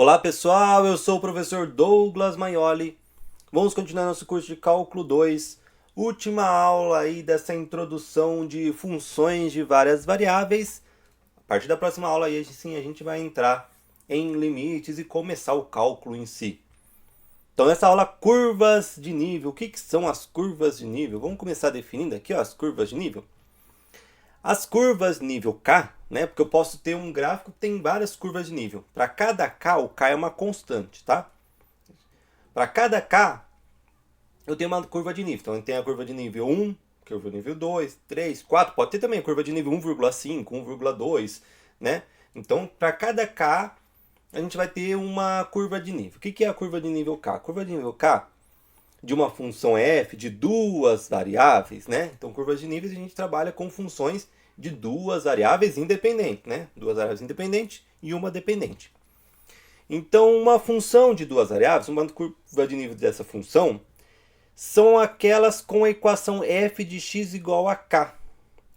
Olá pessoal, eu sou o professor Douglas Maioli. Vamos continuar nosso curso de Cálculo 2. Última aula aí dessa introdução de funções de várias variáveis. A partir da próxima aula aí, sim, a gente vai entrar em limites e começar o cálculo em si. Então nessa aula, curvas de nível. O que são as curvas de nível? Vamos começar definindo aqui ó, as curvas de nível. As curvas nível K, né? Porque eu posso ter um gráfico que tem várias curvas de nível. Para cada K, o K é uma constante, tá? Para cada K, eu tenho uma curva de nível. Então, eu tenho a curva de nível 1, curva de nível 2, 3, 4. Pode ter também a curva de nível 1,5, 1,2, né? Então, para cada K, a gente vai ter uma curva de nível. O que é a curva de nível K? A curva de nível K de uma função f de duas variáveis, né? Então, curvas de níveis a gente trabalha com funções de duas variáveis independentes, né? Duas variáveis independentes e uma dependente. Então, uma função de duas variáveis, uma curva de nível dessa função, são aquelas com a equação f de x igual a k,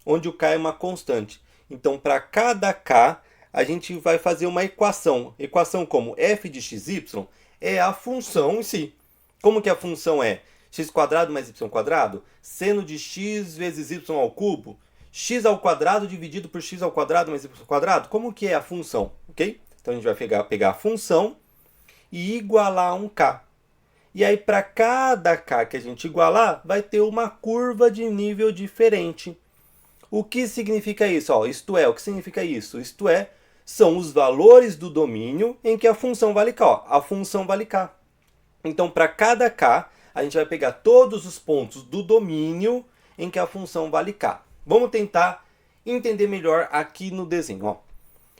onde o k é uma constante. Então, para cada k, a gente vai fazer uma equação. Equação como f de xy é a função em si. Como que a função é? X² mais y², seno de x vezes y ao cubo, x ao quadrado dividido por x ao quadrado mais y². Como que é a função? Ok? Então a gente vai pegar a função e igualar um k. E aí para cada k que a gente igualar, vai ter uma curva de nível diferente. O que significa isso? Ó, isto é, o que significa isso? Isto é, são os valores do domínio em que a função vale k. Ó, a função vale k. Então, para cada k, a gente vai pegar todos os pontos do domínio em que a função vale k. Vamos tentar entender melhor aqui no desenho. Ó.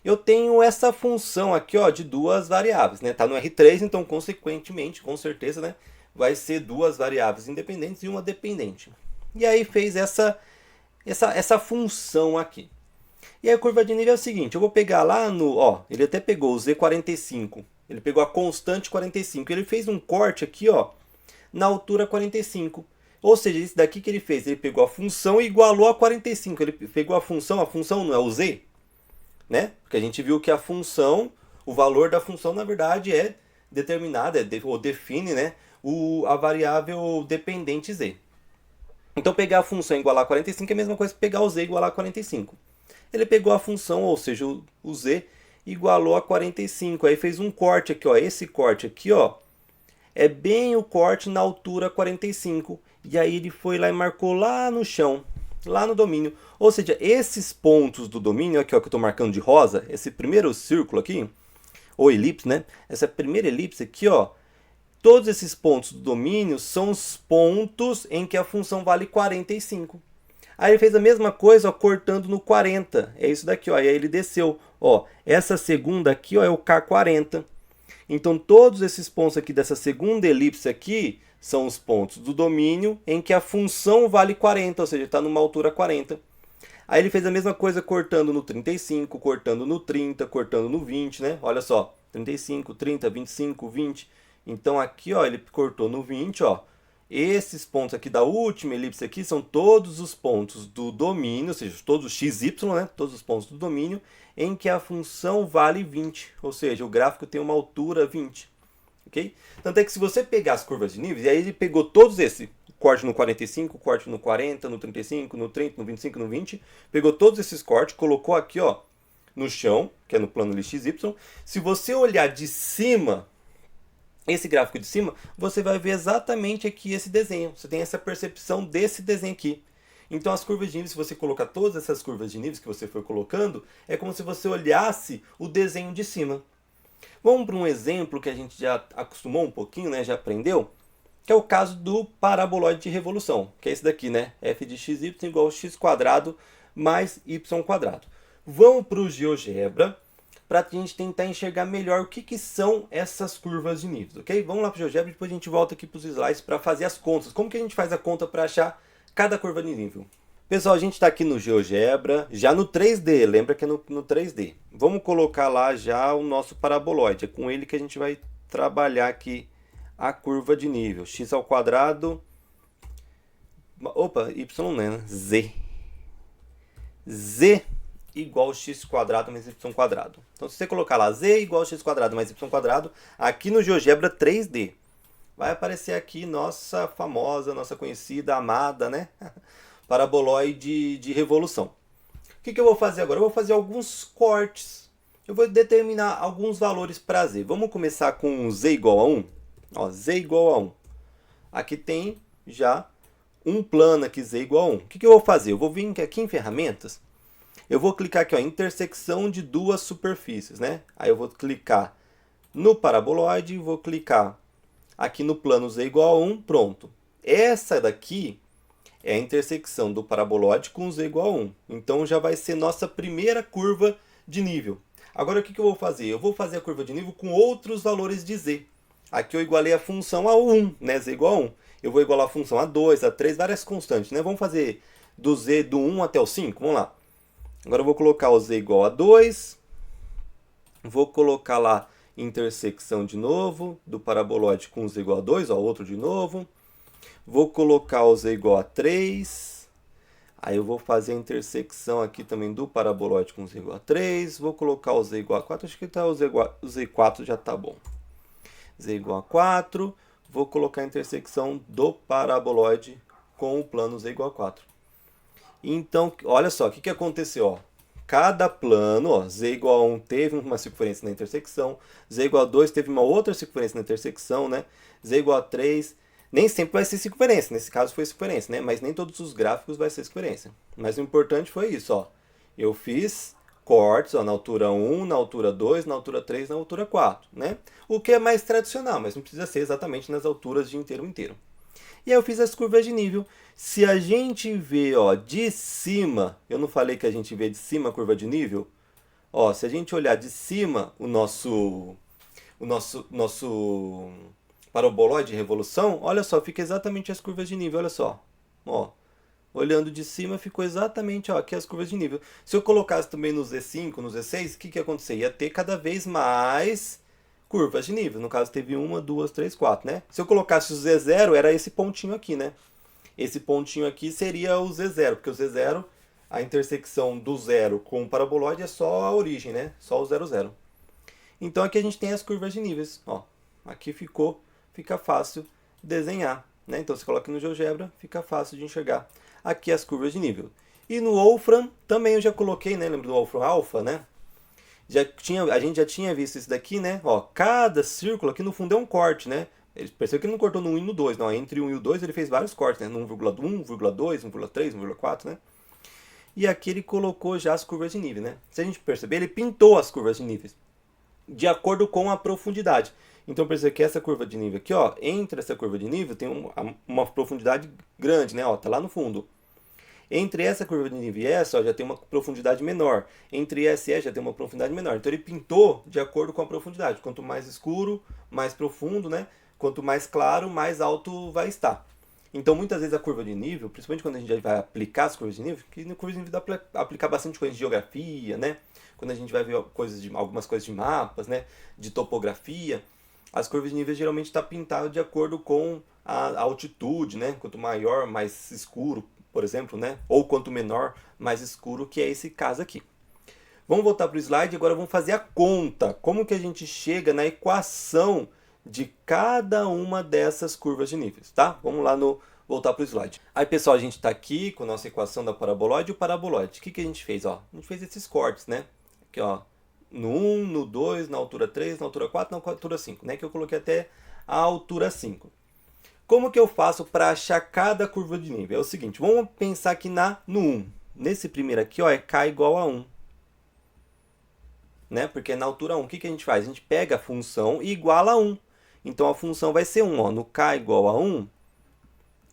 Eu tenho essa função aqui ó, de duas variáveis. Está no R3, então, consequentemente, com certeza, né, vai ser duas variáveis independentes e uma dependente. E aí fez essa função aqui. E a curva de nível é o seguinte, eu vou pegar lá no... Ó, ele até pegou o Z45. Ele pegou a constante 45. Ele fez um corte aqui, ó, na altura 45. Ou seja, isso daqui que ele fez, ele pegou a função e igualou a 45. Ele pegou a função não é o Z, né? Porque a gente viu que a função, o valor da função, na verdade, é determinado, ou define, né, a variável dependente Z. Então, pegar a função e igualar a 45 é a mesma coisa que pegar o Z e igualar a 45. Ele pegou a função, ou seja, o Z, igualou a 45. Aí fez um corte aqui, ó. Esse corte aqui, ó, é bem o corte na altura 45. E aí ele foi lá e marcou lá no chão, lá no domínio. Ou seja, esses pontos do domínio, aqui ó, que eu estou marcando de rosa, esse primeiro círculo aqui, ou elipse, né? Essa primeira elipse aqui, ó, todos esses pontos do domínio são os pontos em que a função vale 45. Aí ele fez a mesma coisa ó, cortando no 40. É isso daqui, ó. E aí ele desceu. Ó, essa segunda aqui ó, é o K40. Então, todos esses pontos aqui dessa segunda elipse aqui são os pontos do domínio em que a função vale 40, ou seja, está numa altura 40. Aí ele fez a mesma coisa cortando no 35, cortando no 30, cortando no 20, né? Olha só, 35, 30, 25, 20. Então, aqui ó, ele cortou no 20, ó. Esses pontos aqui da última elipse aqui são todos os pontos do domínio, ou seja, todos os xy, né? Todos os pontos do domínio em que a função vale 20, ou seja, o gráfico tem uma altura 20. Okay? Tanto é que se você pegar as curvas de níveis, e aí ele pegou todos esses, corte no 45, corte no 40, no 35, no 30, no 25, no 20, pegou todos esses cortes, colocou aqui ó, no chão, que é no plano XY. Se você olhar de cima, esse gráfico de cima, você vai ver exatamente aqui esse desenho. Você tem essa percepção desse desenho aqui. Então, as curvas de níveis, se você colocar todas essas curvas de níveis que você for colocando, é como se você olhasse o desenho de cima. Vamos para um exemplo que a gente já acostumou um pouquinho, né? Já aprendeu, que é o caso do paraboloide de revolução, que é esse daqui, né? f de xy igual a x² mais y². Vamos para o GeoGebra, para a gente tentar enxergar melhor o que são essas curvas de níveis, ok? Vamos lá para o GeoGebra e depois a gente volta aqui para os slides para fazer as contas. Como que a gente faz a conta para achar cada curva de nível? Pessoal, a gente está aqui no GeoGebra, já no 3D, lembra que é no 3D. Vamos colocar lá já o nosso paraboloide, é com ele que a gente vai trabalhar aqui a curva de nível. X², opa, y não é, né? Z. Z igual a x² mais y². Então, se você colocar lá z igual a x² mais y², aqui no GeoGebra 3D, vai aparecer aqui nossa famosa, nossa conhecida, amada, né? Paraboloide de revolução. O que eu vou fazer agora? Eu vou fazer alguns cortes. Eu vou determinar alguns valores para z. Vamos começar com z igual a 1? Ó, z igual a 1. Aqui tem já um plano aqui, z igual a 1. O que eu vou fazer? Eu vou vir aqui em ferramentas. Eu vou clicar aqui, ó, intersecção de duas superfícies, né? Aí eu vou clicar no paraboloide, vou clicar aqui no plano z igual a 1, pronto. Essa daqui é a intersecção do paraboloide com z igual a 1. Então já vai ser nossa primeira curva de nível. Agora o que eu vou fazer? Eu vou fazer a curva de nível com outros valores de z. Aqui eu igualei a função a 1, né? Z igual a 1. Eu vou igualar a função a 2, a 3, várias constantes, né? Vamos fazer do z do 1 até o 5? Vamos lá. Agora eu vou colocar o z igual a 2. Vou colocar lá intersecção de novo do paraboloide com z igual a 2, ó, outro de novo. Vou colocar o z igual a 3. Aí eu vou fazer a intersecção aqui também do paraboloide com z igual a 3. Vou colocar o z igual a 4. Acho que tá o z4 já tá bom. Z igual a 4. Vou colocar a intersecção do paraboloide com o plano z igual a 4. Então, olha só, o que aconteceu? Ó? Cada plano, ó, z igual a 1 teve uma circunferência na intersecção, z igual a 2 teve uma outra circunferência na intersecção, né? Z igual a 3, nem sempre vai ser circunferência, nesse caso foi circunferência, né? Mas nem todos os gráficos vai ser circunferência. Mas o importante foi isso, ó. Eu fiz cortes, ó, na altura 1, na altura 2, na altura 3, na altura 4, né? O que é mais tradicional, mas não precisa ser exatamente nas alturas de inteiro. E aí eu fiz as curvas de nível. Se a gente vê, ó, de cima, eu não falei que a gente vê de cima a curva de nível? Ó, se a gente olhar de cima o nosso paraboloide de revolução, olha só, fica exatamente as curvas de nível, olha só. Ó, olhando de cima ficou exatamente, ó, aqui as curvas de nível. Se eu colocasse também no Z5, no Z6, o que ia acontecer? Ia ter cada vez mais curvas de nível. No caso, teve 1, 2, 3, 4, né? Se eu colocasse o Z0, era esse pontinho aqui, né? Esse pontinho aqui seria o Z0, porque o Z0, a intersecção do zero com o paraboloide é só a origem, né? Só o 0, 0. Então aqui a gente tem as curvas de níveis. Ó, aqui fica fácil desenhar, né? Então você coloca no GeoGebra, fica fácil de enxergar aqui as curvas de nível. E no Wolfram também eu já coloquei, né? Lembra do Wolfram Alpha, né? A gente já tinha visto isso daqui, né? Ó, cada círculo aqui no fundo é um corte, né? Ele percebeu que ele não cortou no 1 e no 2, não. Entre o 1 e o 2 ele fez vários cortes, né? No 1,1, 1,2, 1,3, 1,4, né? E aqui ele colocou já as curvas de nível, né? Se a gente perceber, ele pintou as curvas de níveis de acordo com a profundidade. Então percebe que essa curva de nível aqui, ó, entre essa curva de nível tem uma profundidade grande, né? Ó, tá lá no fundo. Entre essa curva de nível e essa, ó, já tem uma profundidade menor. Entre essa e essa já tem uma profundidade menor. Então ele pintou de acordo com a profundidade. Quanto mais escuro, mais profundo, né? Quanto mais claro, mais alto vai estar. Então muitas vezes a curva de nível, principalmente quando a gente vai aplicar as curvas de nível, que na curva de nível dá para aplicar bastante coisa de geografia, né? Quando a gente vai ver algumas coisas de mapas, né? De topografia, as curvas de nível geralmente estão pintadas de acordo com a altitude, né? Quanto maior, mais escuro, por exemplo, né? Ou quanto menor, mais escuro, que é esse caso aqui. Vamos voltar para o slide e agora vamos fazer a conta. Como que a gente chega na equação de cada uma dessas curvas de níveis, tá? Vamos lá voltar para o slide. Aí, pessoal, a gente está aqui com a nossa equação da paraboloide e o paraboloide. O que a gente fez? Ó, a gente fez esses cortes, né? Aqui, ó, no 1, no 2, na altura 3, na altura 4, na altura 5, né? Que eu coloquei até a altura 5. Como que eu faço para achar cada curva de nível? É o seguinte, vamos pensar aqui no 1. Nesse primeiro aqui, ó, é k igual a 1. Né? Porque na altura 1, o que a gente faz? A gente pega a função e iguala a 1. Então a função vai ser 1. Ó. No k igual a 1,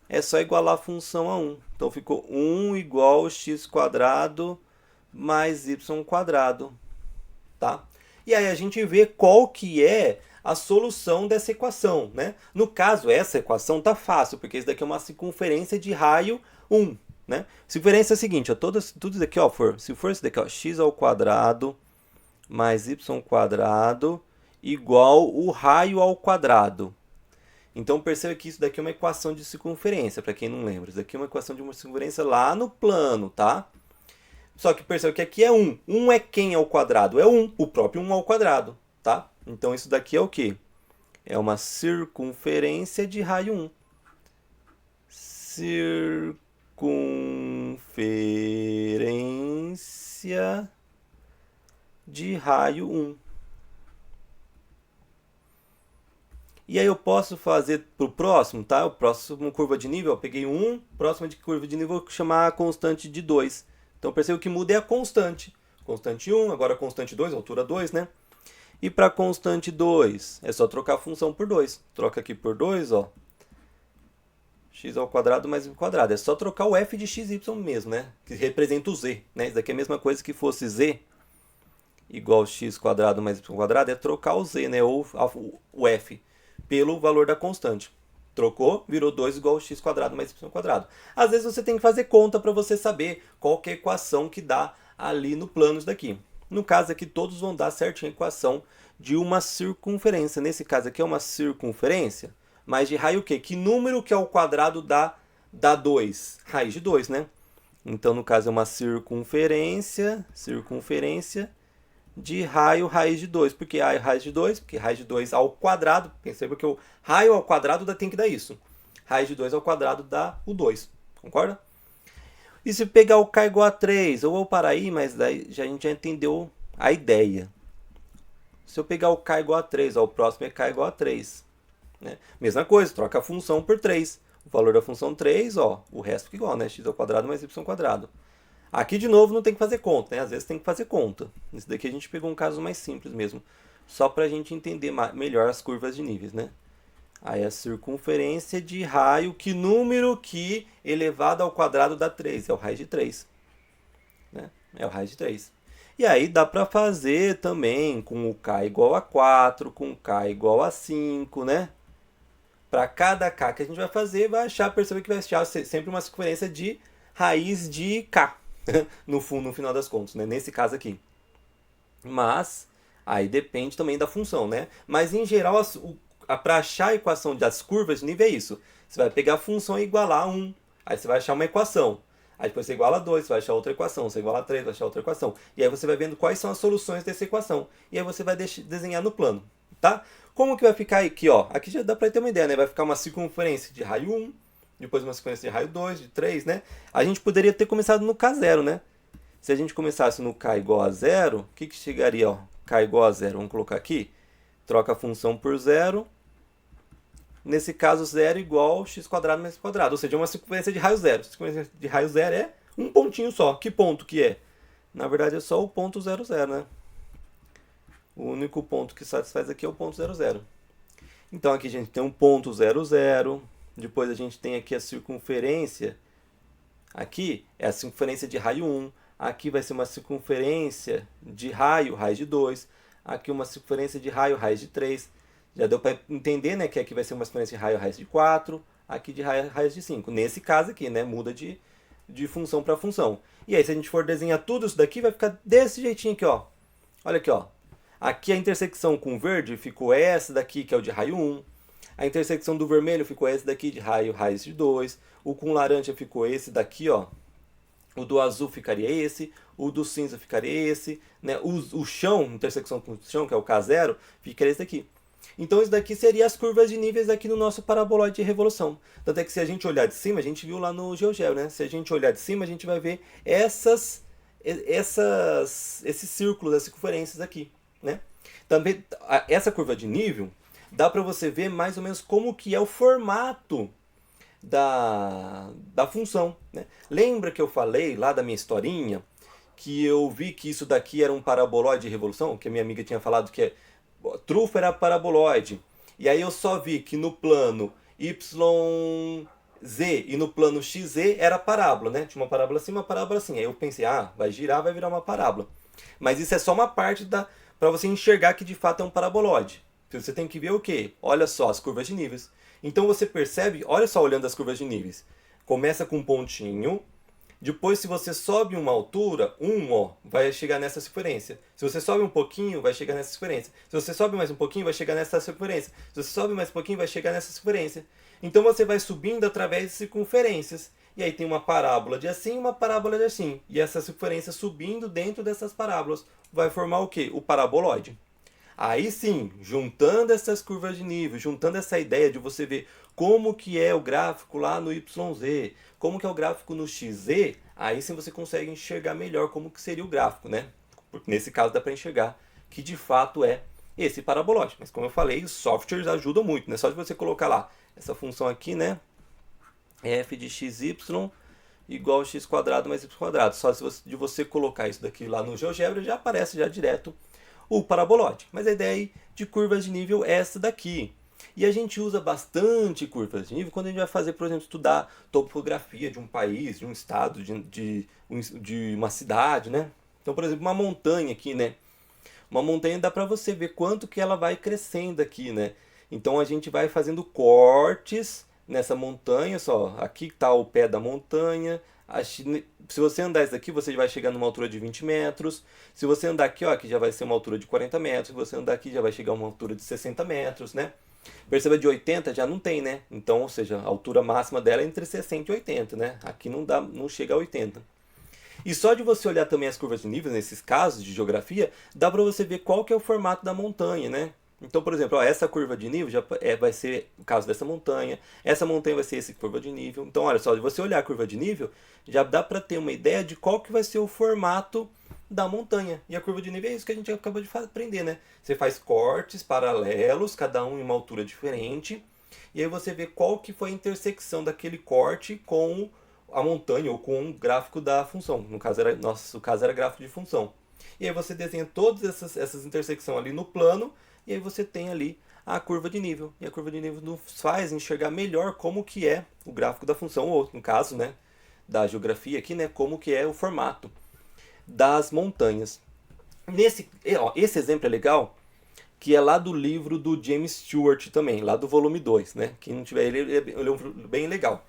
é só igualar a função a 1. Então ficou 1 igual a x² mais y². Tá? E aí a gente vê qual que é a solução dessa equação, né? No caso, essa equação tá fácil, porque isso daqui é uma circunferência de raio 1, né? Circunferência é a seguinte, ó, tudo isso daqui, ó, se for isso daqui, ó, x² mais y² igual o raio ao quadrado. Então perceba que isso daqui é uma equação de circunferência, para quem não lembra. Isso daqui é uma equação de uma circunferência lá no plano, tá? Só que percebe que aqui é 1. 1 é quem ao quadrado? É 1, o próprio 1 ao quadrado, tá? Então isso daqui é o quê? É uma circunferência de raio 1. Circunferência de raio 1. E aí eu posso fazer para o próximo, tá? O próximo curva de nível, eu peguei 1, próxima de curva de nível eu vou chamar a constante de 2. Então percebo que muda é a constante. Constante 1, agora constante 2, altura 2, né? E para constante 2, é só trocar a função por 2. Troca aqui por 2, ó. X ao quadrado mais y ao quadrado. É só trocar o f de xy mesmo, né? Que representa o z, né? Isso daqui é a mesma coisa que fosse z igual x quadrado mais y ao quadrado, é trocar o z, né? Ou o f pelo valor da constante. Trocou, virou 2 igual x quadrado mais y ao quadrado. Às vezes você tem que fazer conta para você saber qual que é a equação que dá ali no plano isso daqui. No caso aqui, todos vão dar certinho a equação de uma circunferência. Nesse caso aqui é uma circunferência, mas de raio o quê? Que número que ao quadrado dá 2? Raiz de 2, né? Então, no caso, é uma circunferência de raio raiz de 2. Por que raiz de 2? Porque raiz de 2 ao quadrado, perceba que o raio ao quadrado tem que dar isso. Raiz de 2 ao quadrado dá o 2, concorda? E se pegar o k igual a 3, eu vou parar aí, mas daí a gente já entendeu a ideia. Se eu pegar o k igual a 3, ó, o próximo é k igual a 3. Né? Mesma coisa, troca a função por 3. O valor da função 3, ó, o resto fica igual, né? X ao quadrado mais y ao quadrado. Aqui, de novo, não tem que fazer conta, né? Às vezes tem que fazer conta. Isso daqui a gente pegou um caso mais simples mesmo. Só para a gente entender melhor as curvas de níveis, né? Aí a circunferência de raio, que número que elevado ao quadrado dá 3? É o raiz de 3. Né? É o raiz de 3. E aí dá para fazer também com o k igual a 4, com o k igual a 5, né? Para cada k que a gente vai fazer, vai achar, perceber que vai achar sempre uma circunferência de raiz de k. no final das contas, né? Nesse caso aqui. Mas, aí depende também da função, né? Mas, em geral, para achar a equação das curvas de nível é isso. Você vai pegar a função e igualar a 1. Aí você vai achar uma equação. Aí depois você iguala a 2, você vai achar outra equação. Você iguala a 3, vai achar outra equação. E aí você vai vendo quais são as soluções dessa equação. E aí você vai desenhar no plano, tá? Como que vai ficar aqui, ó? Aqui já dá para ter uma ideia, né? Vai ficar uma circunferência de raio 1, depois uma sequência de raio 2, de 3, né? A gente poderia ter começado no K0, né? Se a gente começasse no K igual a 0, o que chegaria? Ó? K igual a 0, vamos colocar aqui. Troca a função por 0. Nesse caso, 0 igual x quadrado mais y quadrado. Ou seja, uma circunferência de raio 0. Circunferência de raio 0 é um pontinho só. Que ponto que é? Na verdade, é só o ponto 0, 0, né? O único ponto que satisfaz aqui é o ponto 0, 0. Então, aqui a gente tem um ponto 0, 0. Depois a gente tem aqui a circunferência. Aqui é a circunferência de raio 1. Aqui vai ser uma circunferência de raio, raiz de 2. Aqui uma circunferência de raio, raiz de 3. Já deu para entender, né, que aqui vai ser uma circunferência de raio, raiz de 4. Aqui de raio, raiz de 5. Nesse caso aqui, né, muda de função para função. E aí, se a gente for desenhar tudo isso daqui, vai ficar desse jeitinho aqui, ó. Olha aqui, ó. Aqui a intersecção com o verde ficou essa daqui, que é o de raio 1. A intersecção do vermelho ficou esse daqui de raio, raiz de 2. O com laranja ficou esse daqui, ó. O do azul ficaria esse. O do cinza ficaria esse. Né? O chão, intersecção com o chão, que é o K0, ficaria esse daqui. Então, isso daqui seria as curvas de níveis aqui no nosso paraboloide de revolução. Tanto é que se a gente olhar de cima, a gente viu lá no GeoGebra, né? Se a gente olhar de cima, a gente vai ver esses círculos, as circunferências aqui, né? Também, essa curva de nível, dá para você ver mais ou menos como que é o formato da função, né? Lembra que eu falei lá da minha historinha que eu vi que isso daqui era um paraboloide de revolução? Que a minha amiga tinha falado que trufa era paraboloide. E aí eu só vi que no plano YZ e no plano XZ era parábola, né? Tinha uma parábola assim, uma parábola assim. Aí eu pensei, vai girar, vai virar uma parábola. Mas isso é só uma parte para você enxergar que de fato é um paraboloide. Você tem que ver o quê? Olha só as curvas de níveis. Então você percebe, olha só olhando as curvas de níveis. Começa com um pontinho, Depois, se você sobe uma altura, ó, vai chegar nessa circunferência. Se você sobe um pouquinho, vai chegar nessa circunferência. Se você sobe mais um pouquinho, vai chegar nessa circunferência. Se você sobe mais um pouquinho, vai chegar nessa circunferência. Então você vai subindo através de circunferências. E aí tem uma parábola de assim e uma parábola de assim. E essa circunferência subindo dentro dessas parábolas vai formar o quê? O paraboloide. Aí sim, juntando essas curvas de nível, juntando essa ideia de você ver como que é o gráfico lá no YZ, como que é o gráfico no XZ, aí sim você consegue enxergar melhor como que seria o gráfico, né? Porque nesse caso dá para enxergar que de fato é esse paraboloide. Mas como eu falei, os softwares ajudam muito, né? Só de você colocar lá essa função aqui, né? F de xy igual a x quadrado mais y quadrado. Só de você colocar isso daqui lá no GeoGebra já aparece já direto o paraboloide. Mas a ideia aí de curvas de nível é essa daqui. E a gente usa bastante curvas de nível quando a gente vai fazer, por exemplo, estudar topografia de um país, de um estado, de uma cidade, né? Então, por exemplo, uma montanha aqui, né? Uma montanha dá para você ver quanto que ela vai crescendo aqui, né? Então a gente vai fazendo cortes nessa montanha, só. Aqui está o pé da montanha. Se você andar isso daqui, você vai chegar numa altura de 20 metros. Se você andar aqui, ó, aqui já vai ser uma altura de 40 metros. Se você andar aqui, já vai chegar a uma altura de 60 metros, né? Perceba, de 80 já não tem, né? Então, ou seja, a altura máxima dela é entre 60 e 80, né? Aqui não dá, não chega a 80. E só de você olhar também as curvas de nível, nesses casos de geografia, dá para você ver qual que é o formato da montanha, né? Então, por exemplo, ó, essa curva de nível já vai ser o caso dessa montanha, essa montanha vai ser essa curva de nível. Então, olha só, de você olhar a curva de nível, já dá para ter uma ideia de qual que vai ser o formato da montanha. E a curva de nível é isso que a gente acabou de aprender, né? Você faz cortes paralelos, cada um em uma altura diferente, e aí você vê qual que foi a intersecção daquele corte com a montanha ou com o gráfico da função. No caso era, nosso caso era gráfico de função. E aí você desenha todas essas intersecções ali no plano, e aí você tem ali a curva de nível. E a curva de nível nos faz enxergar melhor como que é o gráfico da função, ou no caso, né, da geografia aqui, né, como que é o formato das montanhas. Esse exemplo é legal, que é lá do livro do James Stewart também, lá do volume 2, né? Quem não tiver ele é um livro bem legal.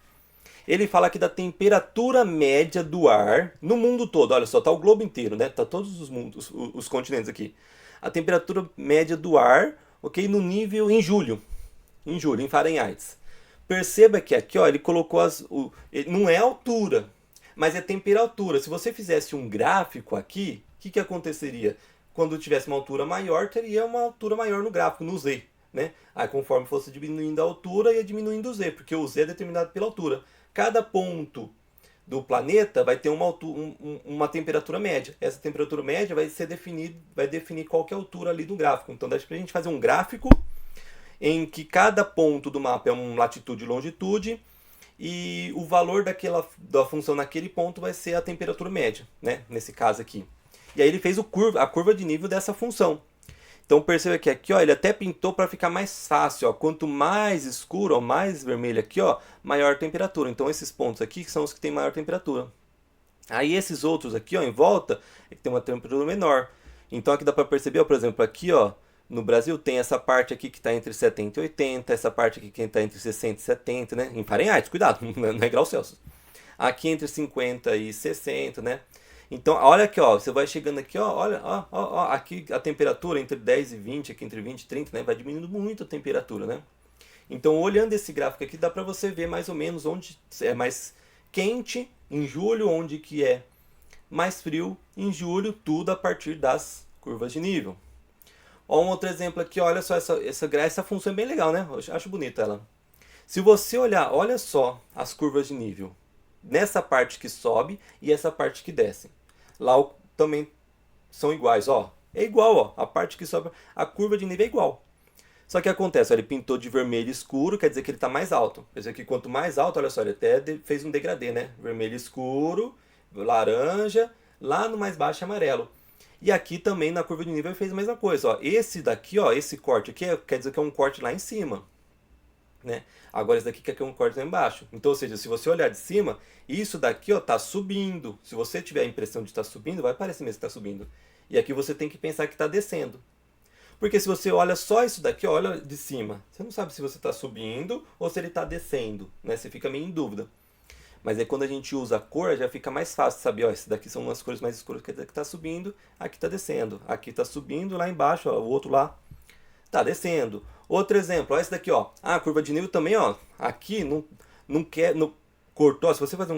Ele fala aqui da temperatura média do ar no mundo todo. Olha só, tá o globo inteiro, né? Tá todos os mundos, os continentes aqui. A temperatura média do ar, ok? No nível em julho, em Fahrenheit. Perceba que aqui, ó, ele colocou não é altura, mas é temperatura. Se você fizesse um gráfico aqui, o que aconteceria? Quando tivesse uma altura maior, teria uma altura maior no gráfico, no Z, né? Aí conforme fosse diminuindo a altura, ia diminuindo o Z, porque o Z é determinado pela altura. Cada ponto do planeta vai ter uma temperatura média. Essa temperatura média vai definir qual que é a altura ali do gráfico. Então dá pra gente fazer um gráfico em que cada ponto do mapa é uma latitude e longitude, e o valor da função naquele ponto vai ser a temperatura média, né? Nesse caso aqui. E aí ele fez a curva de nível dessa função. Então perceba que aqui, ó, ele até pintou para ficar mais fácil, ó. Quanto mais escuro, ó, mais vermelho aqui, ó, maior temperatura. Então esses pontos aqui são os que têm maior temperatura. Aí esses outros aqui, ó, em volta, é que tem uma temperatura menor. Então aqui dá para perceber, ó, por exemplo, aqui, ó, no Brasil tem essa parte aqui que está entre 70 e 80, essa parte aqui que está entre 60 e 70, né? Em Fahrenheit, cuidado, não é grau Celsius. Aqui entre 50 e 60, né? Então, olha aqui, ó, você vai chegando aqui, ó, olha, ó, aqui a temperatura entre 10 e 20, aqui entre 20 e 30, né, vai diminuindo muito a temperatura, né? Então, olhando esse gráfico aqui, dá para você ver mais ou menos onde é mais quente em julho, onde que é mais frio em julho, tudo a partir das curvas de nível. Ó, um outro exemplo aqui, olha só, essa função é bem legal, né? Eu acho bonita ela. Se você olhar, olha só as curvas de nível, nessa parte que sobe e essa parte que desce. Lá também são iguais, ó. É igual, ó. A parte que sobe, a curva de nível é igual. Só que acontece, ó, ele pintou de vermelho escuro, quer dizer que ele está mais alto. Quer dizer que quanto mais alto, olha só, ele até fez um degradê, né? Vermelho escuro, laranja, lá no mais baixo é amarelo. E aqui também na curva de nível ele fez a mesma coisa, ó. Esse daqui, ó, esse corte aqui, quer dizer que é um corte lá em cima, né? Agora esse daqui quer que é um corte lá embaixo. Então, ou seja, se você olhar de cima, isso daqui, ó, tá subindo. Se você tiver a impressão de estar subindo, vai parecer mesmo que está subindo. E aqui você tem que pensar que está descendo. Porque se você olha só isso daqui, ó, olha de cima, você não sabe se você está subindo ou se ele está descendo, né? Você fica meio em dúvida. Mas aí quando a gente usa a cor, já fica mais fácil saber, ó, esse daqui são umas cores mais escuras, que daqui tá subindo, aqui tá descendo. Aqui tá subindo, lá embaixo, ó, o outro lá tá descendo. Outro exemplo, ó, esse daqui, ó. Ah, a curva de nível também, ó. Aqui não quer, não cortou. Ó, se você fazer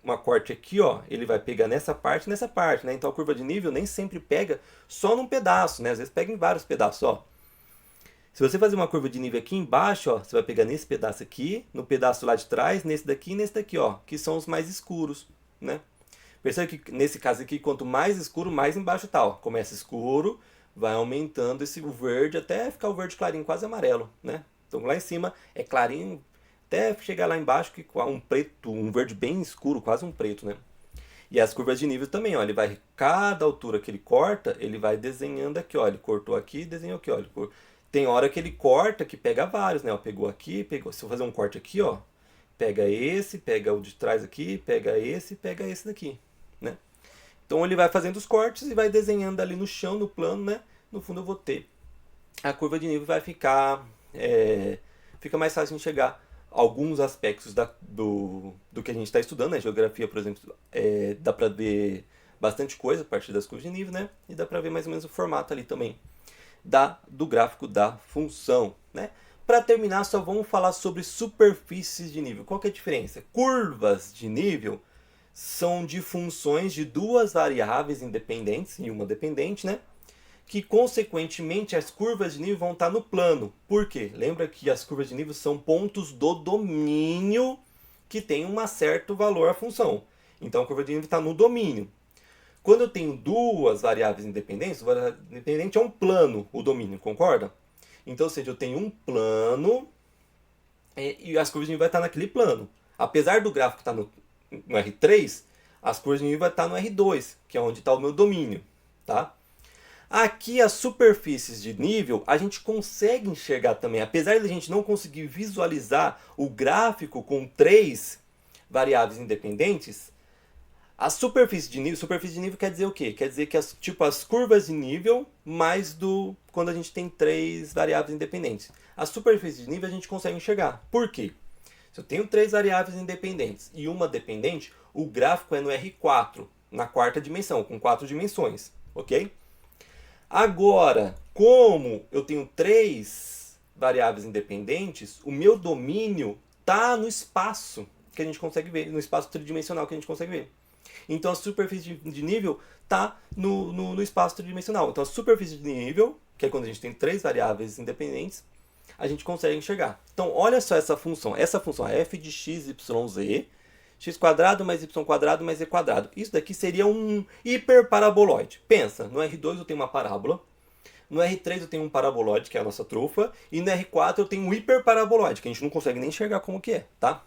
uma corte aqui, ó, ele vai pegar nessa parte e nessa parte, né? Então a curva de nível nem sempre pega só num pedaço, né? Às vezes pega em vários pedaços, ó. Se você fazer uma curva de nível aqui embaixo, ó, você vai pegar nesse pedaço aqui, no pedaço lá de trás, nesse daqui e nesse daqui, ó, que são os mais escuros, né? Percebe que nesse caso aqui, quanto mais escuro, mais embaixo tá, ó. Começa escuro, vai aumentando o verde até ficar o verde clarinho, quase amarelo, né? Então lá em cima é clarinho, até chegar lá embaixo que um preto, um verde bem escuro, quase um preto, né? E as curvas de nível também, ó, ele vai, cada altura que ele corta, ele vai desenhando aqui, ó, ele cortou aqui, desenhou aqui, ó, tem hora que ele corta que pega vários, né, ó, pegou aqui, pegou, se eu fazer um corte aqui, ó, pega esse, pega o de trás aqui, pega esse daqui, né? Então ele vai fazendo os cortes e vai desenhando ali no chão, no plano, né? No fundo eu vou ter. A curva de nível vai ficar, fica mais fácil de enxergar alguns aspectos do que a gente está estudando, né? Geografia, por exemplo, dá para ver bastante coisa a partir das curvas de nível, né? E dá para ver mais ou menos o formato ali também do gráfico da função, né? Para terminar, só vamos falar sobre superfícies de nível. Qual que é a diferença? Curvas de nível são de funções de duas variáveis independentes e uma dependente, né? Que, consequentemente, as curvas de nível vão estar no plano. Por quê? Lembra que as curvas de nível são pontos do domínio que tem um certo valor à função. Então, a curva de nível está no domínio. Quando eu tenho duas variáveis independentes, o variável independente é um plano, o domínio, concorda? Então, ou seja, eu tenho um plano e as curvas de nível vão estar naquele plano. Apesar do gráfico estar no R3, as curvas de nível vão estar no R2, que é onde está o meu domínio, tá? Aqui as superfícies de nível a gente consegue enxergar também. Apesar de a gente não conseguir visualizar o gráfico com três variáveis independentes, a superfície de nível quer dizer o quê? Quer dizer que as curvas de nível mais quando a gente tem três variáveis independentes. A superfície de nível a gente consegue enxergar. Por quê? Se eu tenho três variáveis independentes e uma dependente, o gráfico é no R4, na quarta dimensão, com 4 dimensões, ok? Agora, como eu tenho três variáveis independentes, o meu domínio está no espaço que a gente consegue ver, no espaço tridimensional que a gente consegue ver. Então a superfície de nível está no espaço tridimensional. Então a superfície de nível, que é quando a gente tem três variáveis independentes, a gente consegue enxergar. Então olha só essa função. Essa função é f de x, y, z, x quadrado mais y quadrado mais z quadrado. Isso daqui seria um hiperparaboloide. Pensa, no R2 eu tenho uma parábola, no R3 eu tenho um paraboloide, que é a nossa trufa, e no R4 eu tenho um hiperparaboloide, que a gente não consegue nem enxergar como que é, tá?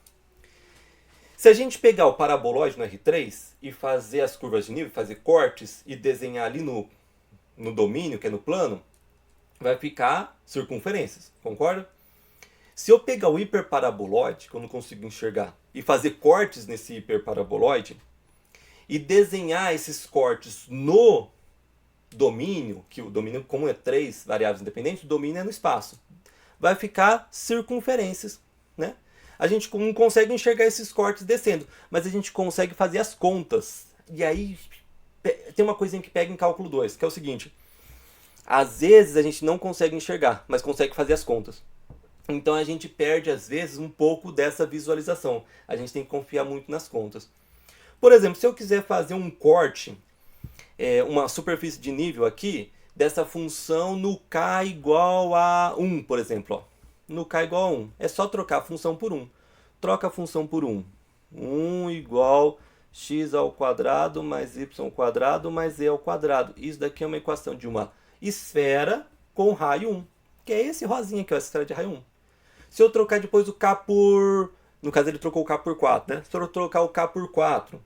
Se a gente pegar o paraboloide no R3 e fazer as curvas de nível, fazer cortes e desenhar ali no domínio, que é no plano, vai ficar circunferências, concorda? Se eu pegar o hiperparaboloide, que eu não consigo enxergar, e fazer cortes nesse hiperparaboloide, e desenhar esses cortes no domínio, que o domínio, como é três variáveis independentes, o domínio é no espaço, vai ficar circunferências, né? A gente não consegue enxergar esses cortes descendo, mas a gente consegue fazer as contas. E aí tem uma coisinha que pega em cálculo 2, que é o seguinte: às vezes a gente não consegue enxergar, mas consegue fazer as contas. Então a gente perde às vezes um pouco dessa visualização. A gente tem que confiar muito nas contas. Por exemplo, se eu quiser fazer um corte, uma superfície de nível aqui, dessa função no k igual a 1, por exemplo, ó. No k igual a 1. É só trocar a função por 1. Troca a função por 1. 1 igual x ao quadrado mais y quadrado mais z ao quadrado. Isso daqui é uma equação de uma esfera com raio 1. Que é esse rosinha aqui, ó, essa esfera de raio 1. Se eu trocar depois o k por... No caso ele trocou o k por 4, né? Se eu trocar o k por 4,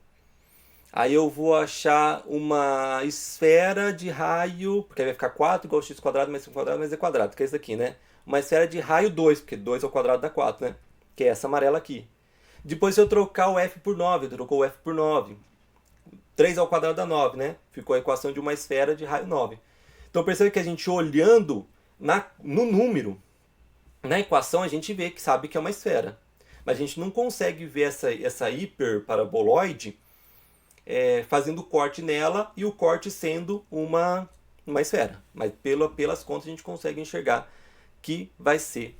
aí eu vou achar uma esfera de raio... Porque aí vai ficar 4 igual x quadrado mais y quadrado mais z quadrado, que é isso aqui, né? Uma esfera de raio 2, porque 2 ao quadrado dá 4, né? Que é essa amarela aqui. Depois, se eu trocar o f por 9, trocou o f por 9. 3 ao quadrado dá 9, né? Ficou a equação de uma esfera de raio 9. Então, percebe que a gente olhando no número, na equação, a gente vê que sabe que é uma esfera. Mas a gente não consegue ver essa hiperparaboloide fazendo corte nela e o corte sendo uma esfera. Mas pelas contas a gente consegue enxergar que vai ser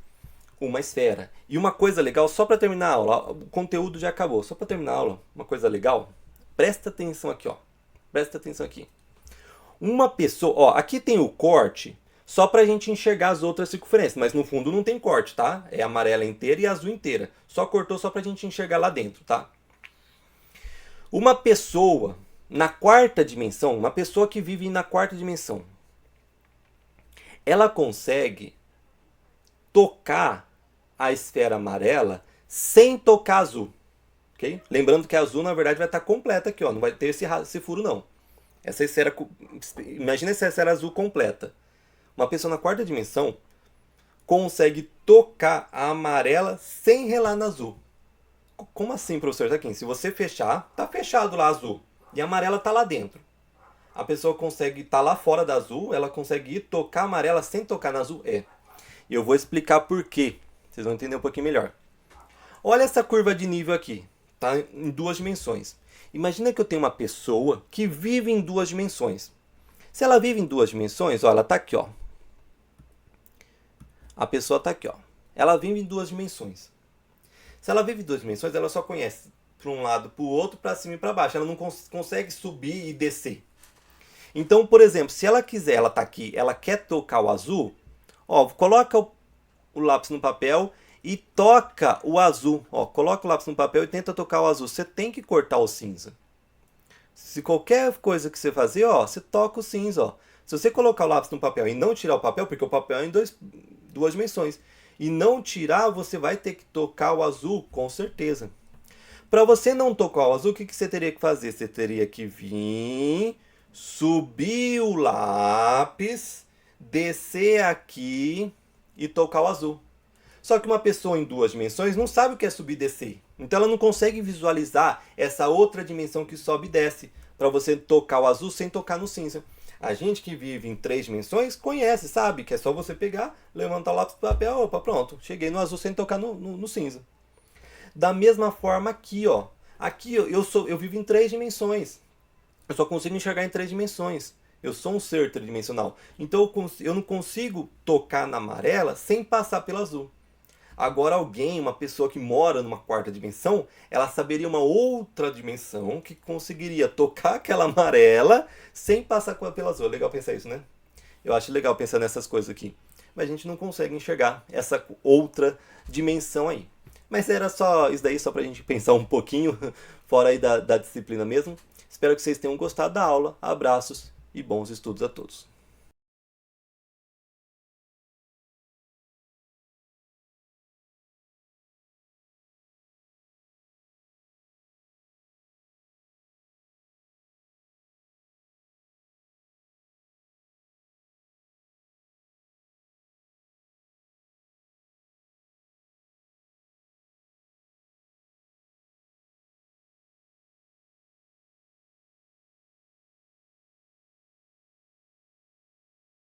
uma esfera. E uma coisa legal, só para terminar a aula, o conteúdo já acabou. Só para terminar a aula, uma coisa legal, presta atenção aqui, ó. Presta atenção aqui. Uma pessoa, ó, aqui tem o corte só para a gente enxergar as outras circunferências, mas no fundo não tem corte, tá? É amarela inteira e azul inteira. Só cortou só para a gente enxergar lá dentro, tá? Uma pessoa na quarta dimensão, uma pessoa que vive na quarta dimensão, ela consegue tocar a esfera amarela sem tocar azul, ok? Lembrando que a azul, na verdade, vai estar completa aqui, ó. Não vai ter esse furo, não. Essa esfera, imagina essa esfera azul completa. Uma pessoa na quarta dimensão consegue tocar a amarela sem relar na azul. Como assim, professor Zaquim? Se você fechar, tá fechado lá azul. E a amarela tá lá dentro. A pessoa consegue estar lá fora da azul, ela consegue ir tocar a amarela sem tocar na azul? E eu vou explicar por quê. Vocês vão entender um pouquinho melhor. Olha essa curva de nível aqui. Tá em 2 dimensões. Imagina que eu tenho uma pessoa que vive em 2 dimensões. Se ela vive em 2 dimensões, ó, ela tá aqui, ó. A pessoa tá aqui, ó. Ela vive em 2 dimensões. Se ela vive em 2 dimensões, ela só conhece para um lado, para o outro, para cima e para baixo. Ela não consegue subir e descer. Então, por exemplo, se ela quiser, ela tá aqui, ela quer tocar o azul, ó, coloca o lápis no papel e toca o azul. Ó, coloca o lápis no papel e tenta tocar o azul. Você tem que cortar o cinza. Se qualquer coisa que você fazer, ó, você toca o cinza, ó. Se você colocar o lápis no papel e não tirar o papel, porque o papel é em 2 dimensões, e não tirar, você vai ter que tocar o azul, com certeza. Para você não tocar o azul, o que você teria que fazer? Você teria que vir, subir o lápis, descer aqui e tocar o azul. Só que uma pessoa em 2 dimensões não sabe o que é subir e descer. Então ela não consegue visualizar essa outra dimensão que sobe e desce, para você tocar o azul sem tocar no cinza. A gente que vive em 3 dimensões conhece, sabe? Que é só você pegar, levantar o lápis do papel, opa, pronto. Cheguei no azul sem tocar no cinza. Da mesma forma aqui, ó. Aqui eu vivo em 3 dimensões. Eu só consigo enxergar em 3 dimensões. Eu sou um ser tridimensional. Então eu não consigo tocar na amarela sem passar pelo azul. Agora uma pessoa que mora numa quarta dimensão, ela saberia uma outra dimensão que conseguiria tocar aquela amarela sem passar pela azul. Legal pensar isso, né? Eu acho legal pensar nessas coisas aqui. Mas a gente não consegue enxergar essa outra dimensão aí. Mas era só isso daí, só pra gente pensar um pouquinho fora aí da disciplina mesmo. Espero que vocês tenham gostado da aula. Abraços e bons estudos a todos.